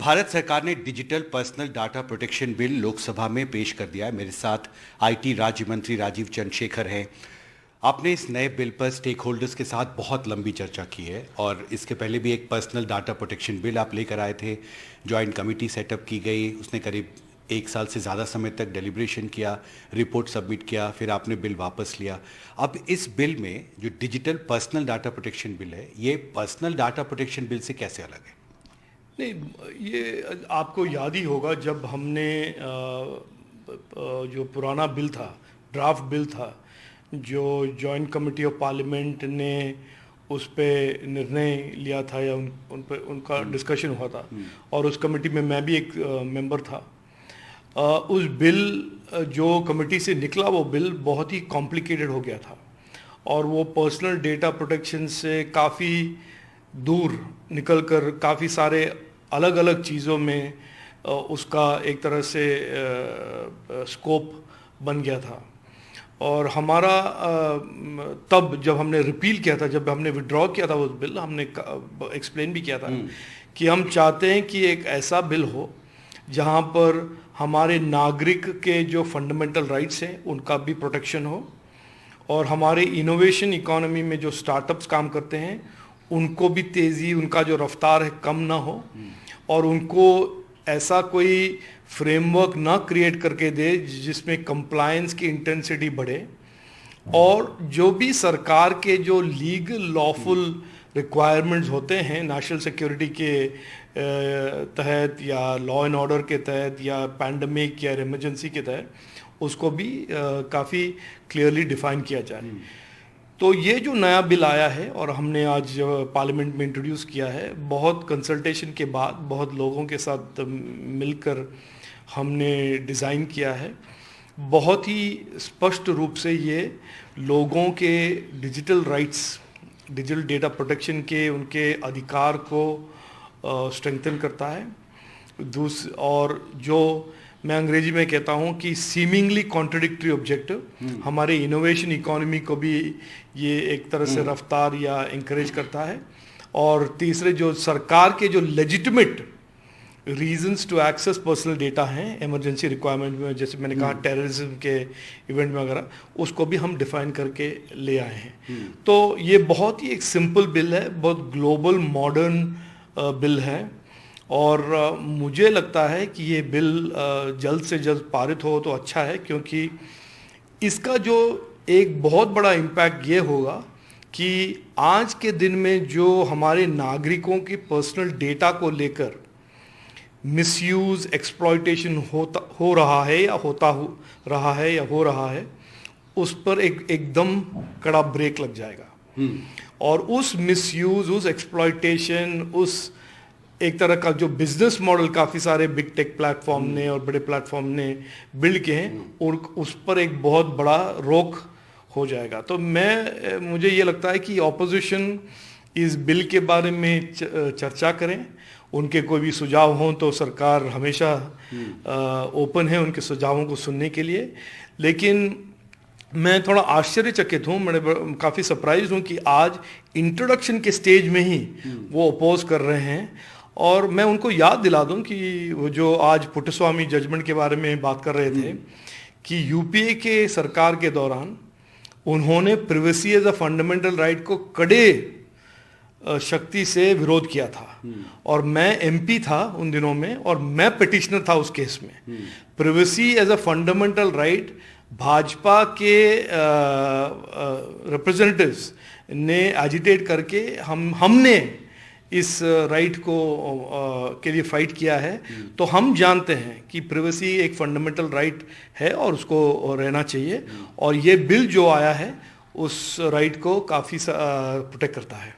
भारत सरकार ने digital personal data protection bill Lok Sabha में पेश कर दिया है। मेरे साथ आईटी राज्य मंत्री राजीव चंद्रशेखर हैं। आपने इस नए बिल पर स्टेक होल्डर्स के साथ बहुत लंबी चर्चा की है और इसके पहले भी एक पर्सनल डाटा प्रोटेक्शन बिल आप लेकर आए थे। जॉइंट कमेटी सेटअप की गई, उसने करीब 1 साल से ज़्यादा समय तक डेलिब्रेशन किया, रिपोर्ट सबमिट किया, फिर आपने बिल वापस लिया। अब इस बिल में जो digital personal data protection bill है, ये पर्सनल डाटा प्रोटेक्शन बिल से कैसे अलग है? नहीं, ये आपको याद ही होगा जब हमने जो पुराना बिल था, ड्राफ्ट बिल था, जो जॉइंट कमेटी ऑफ पार्लियामेंट ने उस पे निर्णय लिया था या उन पे उनका डिस्कशन हुआ था और उस कमेटी में मैं भी एक मेंबर था। उस बिल जो कमेटी से निकला वो बिल बहुत ही कॉम्प्लिकेटेड हो गया था और वो पर्सनल डेटा प्रोटेक्शन से काफ़ी दूर निकलकर काफ़ी सारे अलग अलग चीज़ों में उसका एक तरह से स्कोप बन गया था। और हमारा तब जब हमने रिपील किया था, जब हमने विड्रॉ किया था उस बिल, हमने एक्सप्लेन भी किया था कि हम चाहते हैं कि एक ऐसा बिल हो जहाँ पर हमारे नागरिक के जो फंडामेंटल राइट्स हैं उनका भी प्रोटेक्शन हो और हमारे इनोवेशन इकोनॉमी में जो स्टार्टअप्स काम करते हैं उनको भी तेज़ी, उनका जो रफ्तार है कम ना हो और उनको ऐसा कोई फ्रेमवर्क ना क्रिएट करके दे जिसमें कंप्लायंस की इंटेंसिटी बढ़े और जो भी सरकार के जो लीगल लॉफुल रिक्वायरमेंट्स होते हैं नेशनल सिक्योरिटी के तहत या लॉ एंड ऑर्डर के तहत या पैंडमिक या इमरजेंसी के तहत उसको भी काफ़ी क्लियरली डिफाइन किया जाए। तो ये जो नया बिल आया है और हमने आज पार्लियामेंट में इंट्रोड्यूस किया है, बहुत कंसल्टेशन के बाद बहुत लोगों के साथ मिलकर हमने डिज़ाइन किया है। बहुत ही स्पष्ट रूप से ये लोगों के digital rights, digital data protection के उनके अधिकार को स्ट्रेंथन करता है। और जो मैं अंग्रेजी में कहता हूँ कि सीमिंगली कॉन्ट्रडिक्टरी ऑब्जेक्टिव, हमारे इनोवेशन इकोनॉमी को भी ये एक तरह से रफ्तार या इंकरेज करता है। और तीसरे जो सरकार के जो legitimate reasons to access personal data हैं इमरजेंसी रिक्वायरमेंट में, जैसे मैंने कहा टेररिज्म के इवेंट में वगैरह, उसको भी हम डिफाइन करके ले आए हैं। तो ये बहुत ही एक सिंपल बिल है, बहुत ग्लोबल मॉडर्न बिल है और मुझे लगता है कि ये बिल जल्द से जल्द पारित हो तो अच्छा है, क्योंकि इसका जो एक बहुत बड़ा इम्पैक्ट ये होगा कि आज के दिन में जो हमारे नागरिकों की पर्सनल डेटा को लेकर मिसयूज़, एक्सप्लॉयटेशन हो रहा है या हो रहा है, उस पर एकदम कड़ा ब्रेक लग जाएगा। और उस मिसयूज़, उस एक्सप्लॉयटेशन, उस एक तरह का जो बिजनेस मॉडल काफ़ी सारे बिग टेक प्लेटफॉर्म ने और बड़े प्लेटफॉर्म ने बिल्ड किए हैं और उस पर एक बहुत बड़ा रोक हो जाएगा। तो मुझे ये लगता है कि ऑपोजिशन इस बिल के बारे में चर्चा करें, उनके कोई भी सुझाव हों तो सरकार हमेशा ओपन है उनके सुझावों को सुनने के लिए। लेकिन मैं थोड़ा आश्चर्यचकित हूँ, मैं काफ़ी सरप्राइज हूँ कि आज इंट्रोडक्शन के स्टेज में ही वो अपोज कर रहे हैं। और मैं उनको याद दिला दूं कि वो जो आज पुट्टस्वामी जजमेंट के बारे में बात कर रहे थे कि यूपीए के सरकार के दौरान उन्होंने privacy as a fundamental right को कड़े शक्ति से विरोध किया था और मैं एमपी था उन दिनों में और मैं पिटिशनर था उस केस में। Privacy as a fundamental right Bhajpa के रिप्रेजेंटेटिव्स ने एजिटेट करके हमने इस राइट को के लिए फाइट किया है। तो हम जानते हैं कि प्रिवेसी एक फंडामेंटल राइट है और उसको रहना चाहिए और ये बिल जो आया है उस राइट को काफ़ी प्रोटेक्ट करता है।